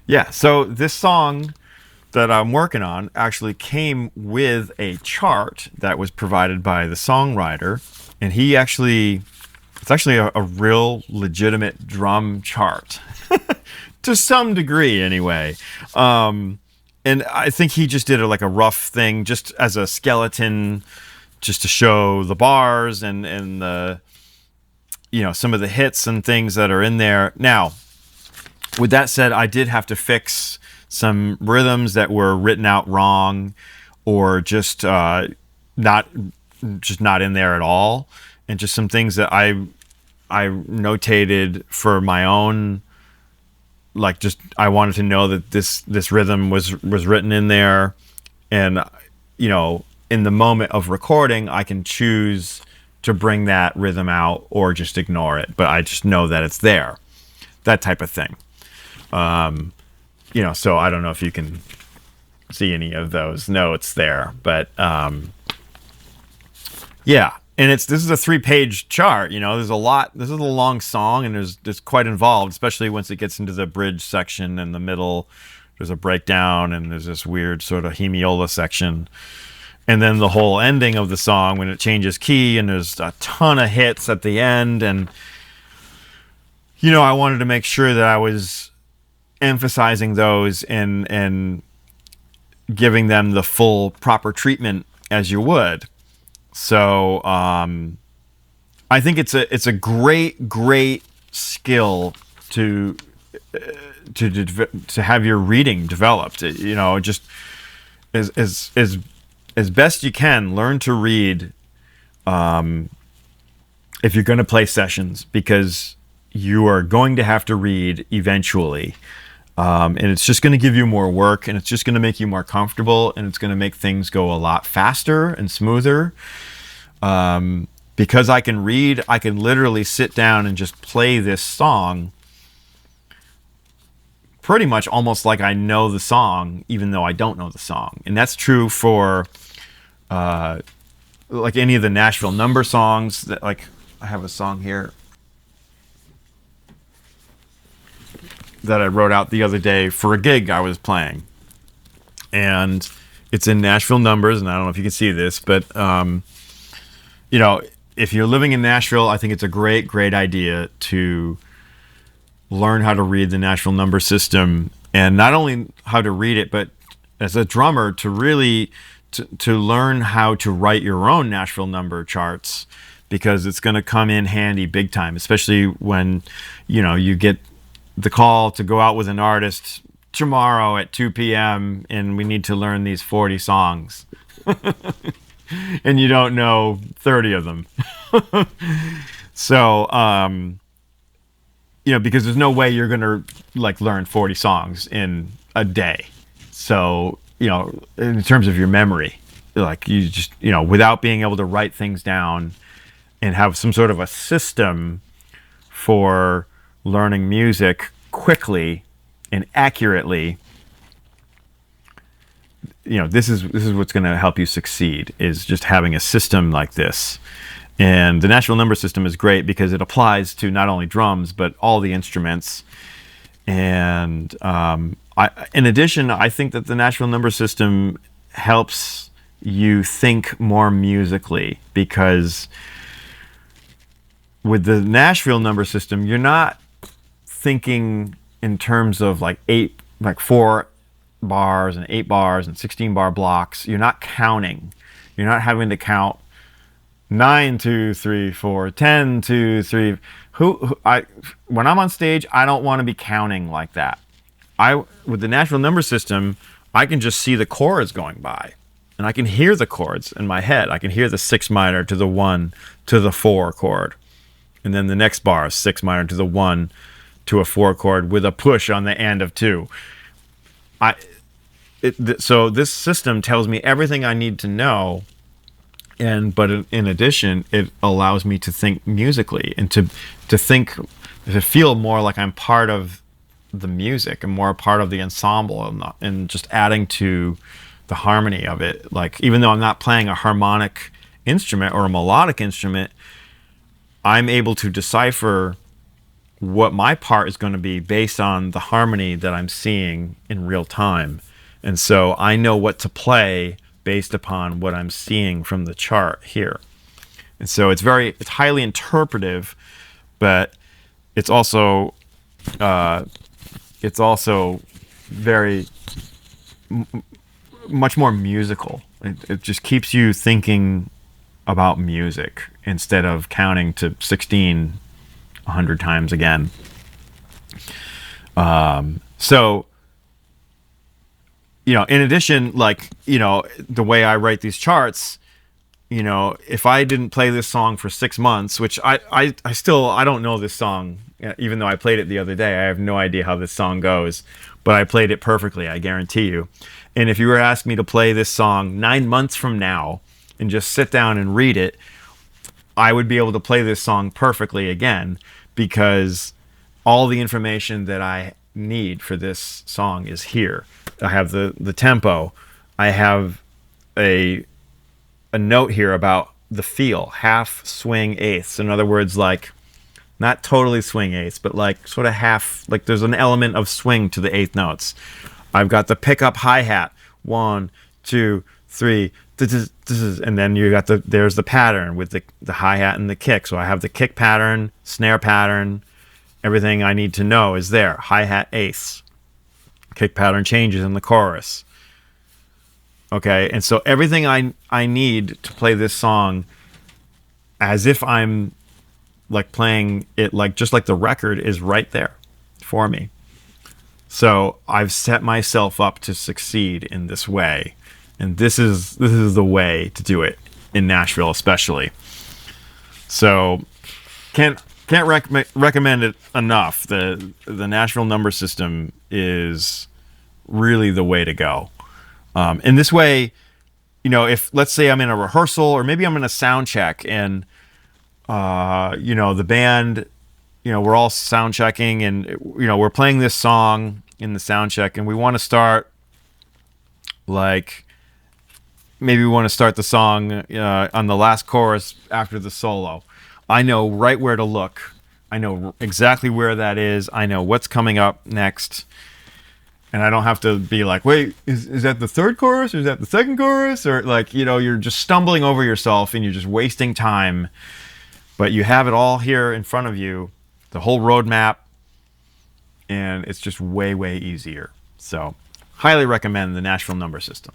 Yeah, so this song that I'm working on actually came with a chart that was provided by the songwriter, and it's actually a real legitimate drum chart to some degree, anyway. And I think he just did like a rough thing, just as a skeleton, just to show the bars and the some of the hits and things that are in there. Now, with that said, I did have to fix some rhythms that were written out wrong, or not in there at all, and just some things that I notated for my own. Like, just I wanted to know that this rhythm was written in there, and in the moment of recording, I can choose to bring that rhythm out or just ignore it, but I just know that it's there, that type of thing. So I don't know if you can see any of those notes there, but yeah. And this is a 3-page chart. There's a lot. This is a long song, and it's quite involved, especially once it gets into the bridge section. In the middle, there's a breakdown, and there's this weird sort of hemiola section, and then the whole ending of the song when it changes key, and there's a ton of hits at the end. And I wanted to make sure that I was emphasizing those and giving them the full proper treatment as you would. So I think it's a great skill to have your reading developed. Just as best you can, learn to read if you're going to play sessions, because you are going to have to read eventually. And it's just going to give you more work, and it's just going to make you more comfortable, and it's going to make things go a lot faster and smoother. Because I can read, I can literally sit down and just play this song pretty much almost like I know the song, even though I don't know the song. And that's true for like any of the Nashville number songs. That, like, I have a song here that I wrote out the other day for a gig I was playing, and it's in Nashville numbers, and I don't know if you can see this, but if you're living in Nashville, I think it's a great idea to learn how to read the Nashville number system, and not only how to read it, but as a drummer to really to learn how to write your own Nashville number charts, because it's going to come in handy big time, especially when you get the call to go out with an artist tomorrow at 2 p.m. and we need to learn these 40 songs. And you don't know 30 of them. So, because there's no way you're going to learn 40 songs in a day. So, in terms of your memory, you just, without being able to write things down and have some sort of a system for learning music quickly and accurately, this is what's going to help you succeed, is just having a system like this. And the Nashville number system is great because it applies to not only drums but all the instruments. And in addition, I think that the Nashville number system helps you think more musically, because with the Nashville number system, you're not thinking in terms of 4 bars and 8 bars and 16 bar blocks. You're not counting. You're not having to count 9, 2, 3, 4, 10, 2, 3. When I'm on stage, I don't want to be counting like that. With the Nashville number system, I can just see the chords going by, and I can hear the chords in my head. I can hear the 6 minor to the 1 to the 4 chord, and then the next bar is 6 minor to the 1 to a 4 chord with a push on the end of 2. So this system tells me everything I need to know, but in addition, it allows me to think musically and to feel more like I'm part of the music and more a part of the ensemble, and just adding to the harmony of it. Even though I'm not playing a harmonic instrument or a melodic instrument, I'm able to decipher what my part is going to be based on the harmony that I'm seeing in real time. And so I know what to play based upon what I'm seeing from the chart here. And so it's highly interpretive, but it's also very much more musical. It just keeps you thinking about music instead of counting to 16 100 times again. So, in addition, like, the way I write these charts, if I didn't play this song for 6 months, which I don't know this song, even though I played it the other day. I have no idea how this song goes, but I played it perfectly, I guarantee you. And if you were to ask me to play this song 9 months from now and just sit down and read it, I would be able to play this song perfectly again, because all the information that I need for this song is here. I have the tempo. I have a note here about the feel, half swing eighths. In other words, like, not totally swing eighths, but like sort of half, like there's an element of swing to the eighth notes. I've got the pickup hi-hat, 1, 2, 3, and then there's the pattern with the hi-hat and the kick. So I have the kick pattern, snare pattern, everything I need to know is there. Hi-hat eighths, kick pattern changes in the chorus. Okay, and so everything I need to play this song as if I'm like playing it like just like the record is right there for me. So I've set myself up to succeed in this way. And this is the way to do it in Nashville, especially. So can't recommend it enough. The Nashville number system is really the way to go. In this way, if let's say I'm in a rehearsal or maybe I'm in a sound check and the band, we're all sound checking and we're playing this song in the sound check and we want to start like. Maybe we want to start the song on the last chorus after the solo. I know right where to look. I know exactly where that is. I know what's coming up next. And I don't have to be like, wait, is that the third chorus? Or is that the second chorus? Or like, you're just stumbling over yourself and you're just wasting time. But you have it all here in front of you, the whole roadmap. And it's just way, way easier. So highly recommend the Nashville number system.